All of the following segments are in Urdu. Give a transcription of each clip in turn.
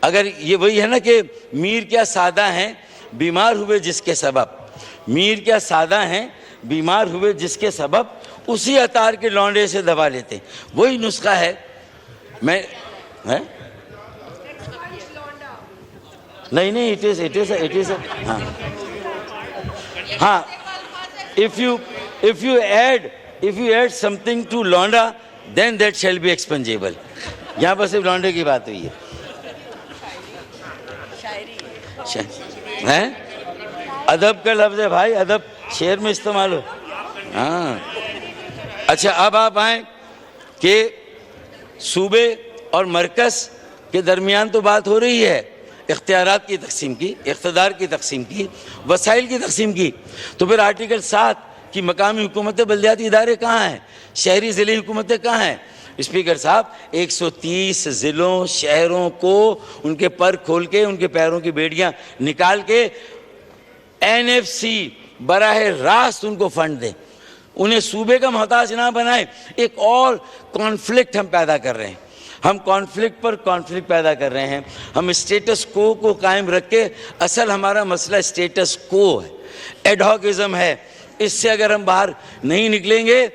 اگر یہ وہی ہے نا کہ میر کیا سادہ ہیں بیمار ہوئے جس کے سبب، میر کیا سادہ ہیں بیمار ہوئے جس کے سبب، اسی عطار کے لونڈے سے دوا لیتے ہیں، وہی نسخہ ہے۔ میں نہیں اٹ از ہاں if you add something to لونڈا then that shall be expungable۔ یہاں پر صرف لونڈے کی بات ہوئی ہے، ادب کا لفظ ہے بھائی، ادب شعر میں استعمال ہو۔ ہاں اچھا، اب آپ آئیں کہ صوبے اور مرکز کے درمیان تو بات ہو رہی ہے اختیارات کی تقسیم کی، اقتدار کی تقسیم کی، وسائل کی تقسیم کی، تو پھر آرٹیکل 7 کی مقامی حکومتیں بلدیاتی ادارے کہاں ہیں، شہری ضلعی حکومتیں کہاں ہیں؟ اسپیکر صاحب 130 ضلعوں شہروں کو ان کے پر کھول کے ان کے پیروں کی بیڑیاں نکال کے NFC براہ راست ان کو فنڈ دیں، انہیں صوبے کا محتاج نہ بنائیں۔ ایک اور کانفلکٹ ہم پیدا کر رہے ہیں، ہم کانفلکٹ پر کانفلکٹ پیدا کر رہے ہیں، ہم اسٹیٹس کو قائم رکھ کے، اصل ہمارا مسئلہ اسٹیٹس کو ہے، ایڈ ہاکزم ہے، اس سے اگر ہم باہر نہیں نکلیں گے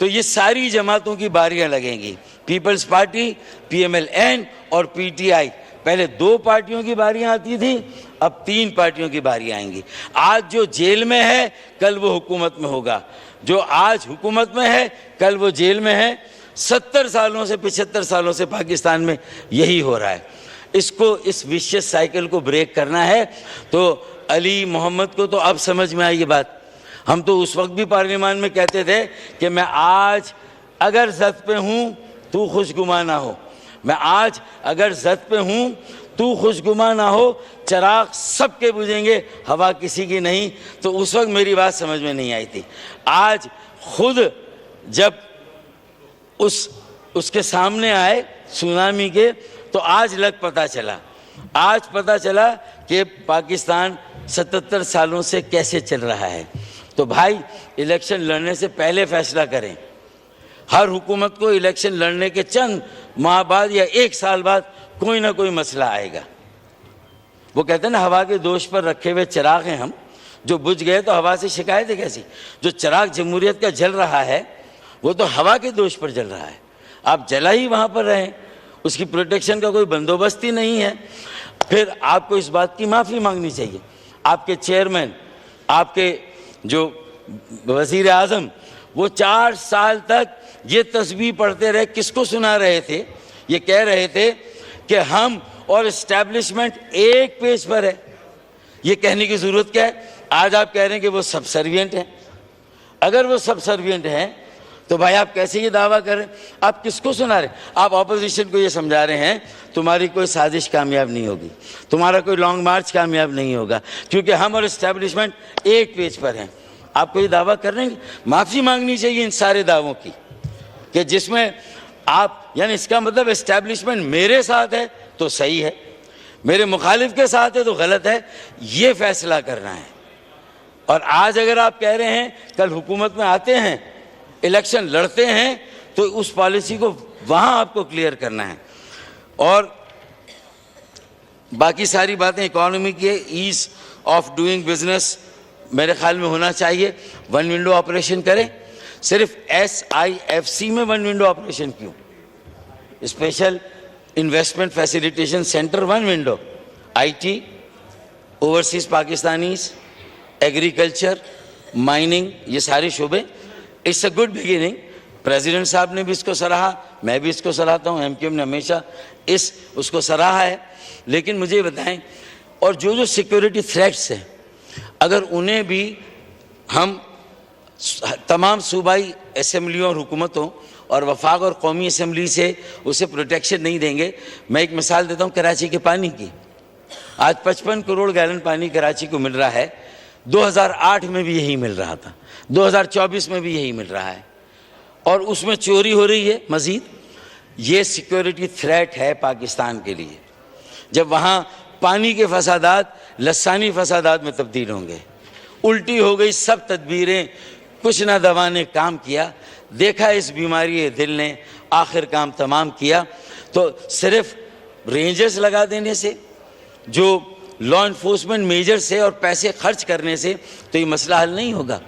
تو یہ ساری جماعتوں کی باریاں لگیں گی، پیپلز پارٹی، PMLN اور PTI۔ پہلے 2 پارٹیوں کی باریاں آتی تھیں، اب 3 پارٹیوں کی باریاں آئیں گی۔ آج جو جیل میں ہے کل وہ حکومت میں ہوگا، جو آج حکومت میں ہے کل وہ جیل میں ہے۔ 70 سالوں سے 75 سالوں سے پاکستان میں یہی ہو رہا ہے۔ اس ویشیس سائیکل کو بریک کرنا ہے تو علی محمد کو تو اب سمجھ میں آئی یہ بات۔ ہم تو اس وقت بھی پارلیمان میں کہتے تھے کہ میں آج اگر زد پہ ہوں تو خوشگما نہ ہو، میں آج اگر زد پہ ہوں تو خوشگما نہ ہو، چراغ سب کے بجھیں گے، ہوا کسی کی نہیں۔ تو اس وقت میری بات سمجھ میں نہیں آئی تھی۔ آج خود جب اس کے سامنے آئے سونامی کے، تو آج پتہ چلا کہ پاکستان 77 سالوں سے کیسے چل رہا ہے۔ تو بھائی الیکشن لڑنے سے پہلے فیصلہ کریں۔ ہر حکومت کو الیکشن لڑنے کے چند ماہ بعد یا 1 سال بعد کوئی نہ کوئی مسئلہ آئے گا۔ وہ کہتے ہیں نا ہوا کے دوش پر رکھے ہوئے چراغ ہیں ہم، جو بجھ گئے تو ہوا سے شکایت ہے کیسی؟ جو چراغ جمہوریت کا جل رہا ہے وہ تو ہوا کے دوش پر جل رہا ہے، آپ جلا ہی وہاں پر رہیں، اس کی پروٹیکشن کا کوئی بندوبست ہی نہیں ہے۔ پھر آپ کو اس بات کی معافی مانگنی چاہیے۔ آپ کے چیئرمین، آپ کے جو وزیر اعظم، وہ 4 سال تک یہ تسبیح پڑھتے رہے، کس کو سنا رہے تھے؟ یہ کہہ رہے تھے کہ ہم اور اسٹیبلشمنٹ ایک پیج پر ہے۔ یہ کہنے کی ضرورت کیا ہے؟ آج آپ کہہ رہے ہیں کہ وہ سب سروینٹ ہیں۔ اگر وہ سب سروینٹ ہیں تو بھائی آپ کیسے یہ دعویٰ کریں؟ آپ کس کو سنا رہے ہیں؟ آپ اپوزیشن کو یہ سمجھا رہے ہیں تمہاری کوئی سازش کامیاب نہیں ہوگی، تمہارا کوئی لانگ مارچ کامیاب نہیں ہوگا، کیونکہ ہم اور اسٹیبلشمنٹ ایک پیج پر ہیں۔ آپ کو یہ دعویٰ کر رہے ہیں، معافی مانگنی چاہیے ان سارے دعووں کی، کہ جس میں آپ، یعنی اس کا مطلب اسٹیبلشمنٹ میرے ساتھ ہے تو صحیح ہے، میرے مخالف کے ساتھ ہے تو غلط ہے، یہ فیصلہ کرنا ہے۔ اور آج اگر آپ کہہ رہے ہیں کل حکومت میں آتے ہیں، الیکشن لڑتے ہیں، تو اس پالیسی کو وہاں آپ کو کلیئر کرنا ہے۔ اور باقی ساری باتیں اکانومی کی، ایز آف ڈوئنگ بزنس میرے خیال میں ہونا چاہیے۔ 1 ونڈو آپریشن کریں، صرف SIFC میں 1 ونڈو آپریشن کیوں؟ Special investment facilitation centre 1 window, IT، overseas Pakistanis, agriculture, mining, یہ سارے شعبے۔ It's a good beginning. President صاحب نے بھی اس کو سراہا، میں بھی اس کو سراہتا ہوں، MQM نے ہمیشہ اس کو سراہا ہے۔ لیکن مجھے بتائیں، اور جو سیکیورٹی تھریٹس ہیں، اگر انہیں بھی ہم تمام صوبائی اسمبلیوں اور حکومتوں اور وفاق اور قومی اسمبلی سے اسے پروٹیکشن نہیں دیں گے۔ میں ایک مثال دیتا ہوں کراچی کے پانی کی۔ آج 55 کروڑ گیلن پانی کراچی کو مل رہا ہے، 2008 میں بھی یہی مل رہا تھا، 2024 میں بھی یہی مل رہا ہے، اور اس میں چوری ہو رہی ہے مزید۔ یہ سیکیورٹی تھریٹ ہے پاکستان کے لیے۔ جب وہاں پانی کے فسادات لسانی فسادات میں تبدیل ہوں گے، الٹی ہو گئی سب تدبیریں، کچھ نہ دوا نے کام کیا، دیکھا اس بیماری دل نے آخر کام تمام کیا، تو صرف رینجرز لگا دینے سے, جو لا انفورسمنٹ میجر سے اور پیسے خرچ کرنے سے تو یہ مسئلہ حل نہیں ہوگا.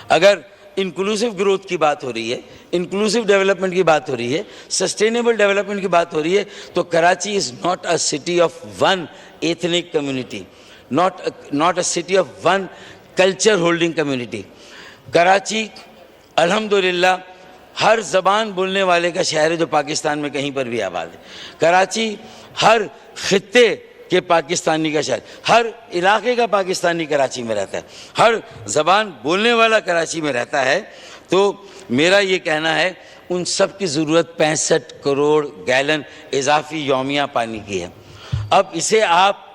اگر انکلوسیو گروتھ کی بات ہو رہی ہے, انکلوسیو ڈیولپمنٹ کی بات ہو رہی ہے, سسٹینیبل ڈیولپمنٹ کی بات ہو رہی ہے, تو Karachi is not a city of one ethnic community, not a city of one culture holding community. Karachi الحمدللہ ہر زبان بولنے والے کا شہر ہے جو پاکستان میں کہیں پر بھی آباد ہے. کراچی ہر خطے کے پاکستانی کا شہر, ہر علاقے کا پاکستانی کراچی میں رہتا ہے, ہر زبان بولنے والا کراچی میں رہتا ہے. تو میرا یہ کہنا ہے ان سب کی ضرورت 65 کروڑ گیلن اضافی یومیہ پانی کی ہے. اب اسے آپ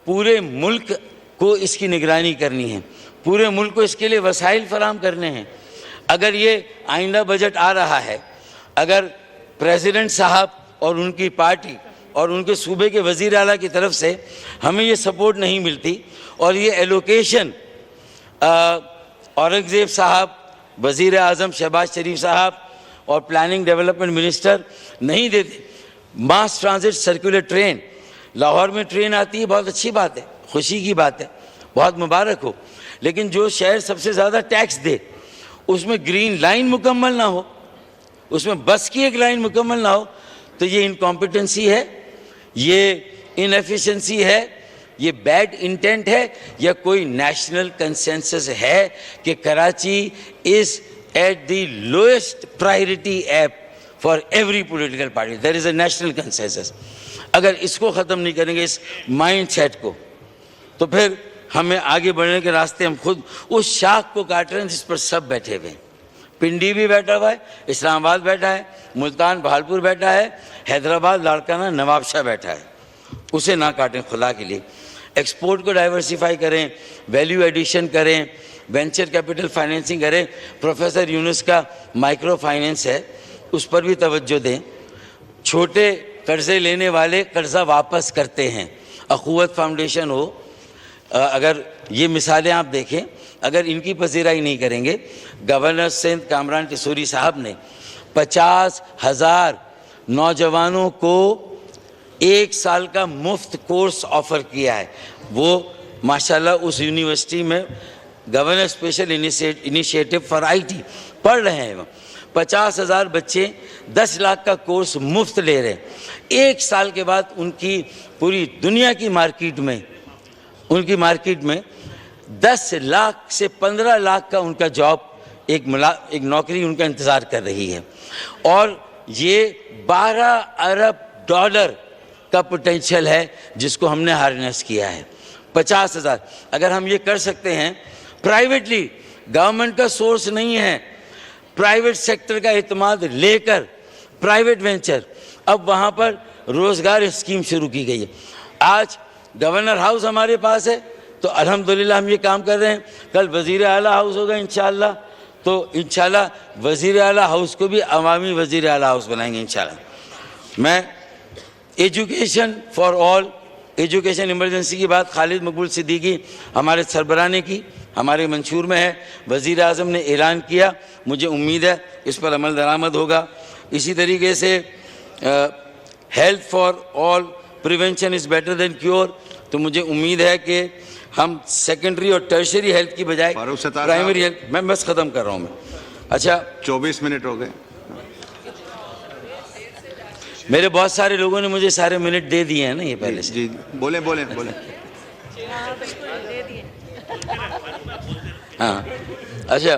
پورے ملک کو اس کی نگرانی کرنی ہے, پورے ملک کو اس کے لیے وسائل فراہم کرنے ہیں. اگر یہ آئندہ بجٹ آ رہا ہے, اگر پریزیڈنٹ صاحب اور ان کی پارٹی اور ان کے صوبے کے وزیر اعلیٰ کی طرف سے ہمیں یہ سپورٹ نہیں ملتی اور یہ ایلوکیشن اورنگزیب صاحب, وزیر اعظم شہباز شریف صاحب اور پلاننگ ڈیولپمنٹ منسٹر نہیں دیتے, ماس ٹرانزٹ سرکولر ٹرین لاہور میں ٹرین آتی ہے, بہت اچھی بات ہے, خوشی کی بات ہے, بہت مبارک ہو. لیکن جو شہر سب سے زیادہ ٹیکس دے اس میں گرین لائن مکمل نہ ہو, اس میں بس کی ایک لائن مکمل نہ ہو, تو یہ انکمپیٹنسی ہے, یہ انیفیشنسی ہے, یہ بیڈ انٹینٹ ہے, یا کوئی نیشنل کنسنسس ہے کہ Karachi is at the lowest priority of for every political party. There is a national consensus. اگر اس کو ختم نہیں کریں گے, اس مائنڈ سیٹ کو, تو پھر ہمیں آگے بڑھنے کے راستے ہم خود اس شاخ کو کاٹ رہے ہیں جس پر سب بیٹھے ہوئے ہیں. پنڈی بھی بیٹھا ہوا ہے, اسلام آباد بیٹھا ہے, ملتان بہالپور بیٹھا ہے, حیدرآباد لاڑکانہ نواب شاہ بیٹھا ہے. اسے نہ کاٹیں خدا کے لیے. ایکسپورٹ کو ڈائیورسیفائی کریں, ویلیو ایڈیشن کریں, وینچر کیپٹل فائنینسنگ کریں. پروفیسر یونس کا مائکرو فائنینس ہے, اس پر بھی توجہ دیں. چھوٹے قرضے لینے والے قرضہ واپس کرتے ہیں. اخوت فاؤنڈیشن ہو, اگر یہ مثالیں آپ دیکھیں, اگر ان کی پذیرائی نہیں کریں گے. گورنر سندھ کامران ٹیسوری صاحب نے 50,000 نوجوانوں کو 1 سال کا مفت کورس آفر کیا ہے. وہ ماشاءاللہ اس یونیورسٹی میں governor special initiative for I T پڑھ رہے ہیں. 50,000 بچے 10 لاکھ کا کورس مفت لے رہے ہیں. 1 سال کے بعد ان کی پوری دنیا کی مارکیٹ میں, ان کی مارکیٹ میں 10 لاکھ سے 15 لاکھ کا ان کا جاب, ایک نوکری ان کا انتظار کر رہی ہے. اور یہ 12 ارب ڈالر کا پوٹینشیل ہے جس کو ہم نے ہارنیس کیا ہے. 50,000 اگر ہم یہ کر سکتے ہیں پرائیویٹلی, گورنمنٹ کا سورس نہیں ہے, پرائیویٹ سیکٹر کا اعتماد لے کر پرائیویٹ وینچر, اب وہاں پر روزگار اسکیم شروع کی گئی ہے. آج گورنر ہاؤس ہمارے پاس ہے تو الحمدللہ ہم یہ کام کر رہے ہیں. کل وزیر اعلیٰ ہاؤس ہوگا انشاءاللہ, تو انشاءاللہ وزیر اعلیٰ ہاؤس کو بھی عوامی وزیر اعلیٰ ہاؤس بنائیں گے انشاءاللہ. میں education for all, education emergency کی بات خالد مقبول صدیقی ہمارے سربراہ نے کی, ہمارے منشور میں ہے, وزیر اعظم نے اعلان کیا, مجھے امید ہے اس پر عمل درآمد ہوگا. اسی طریقے سے health for all, prevention is better than cure, تو مجھے امید ہے کہ ہم سیکنڈری اور ٹرشری ہیلتھ کی بجائے پرائمری ہیلتھ, میں بس ختم کر رہا ہوں میں. اچھا 24 منٹ ہو گئے. میرے بہت سارے لوگوں نے مجھے سارے منٹ دے دیے ہیں نا یہ پہلے سے. جی بولیں. ہاں اچھا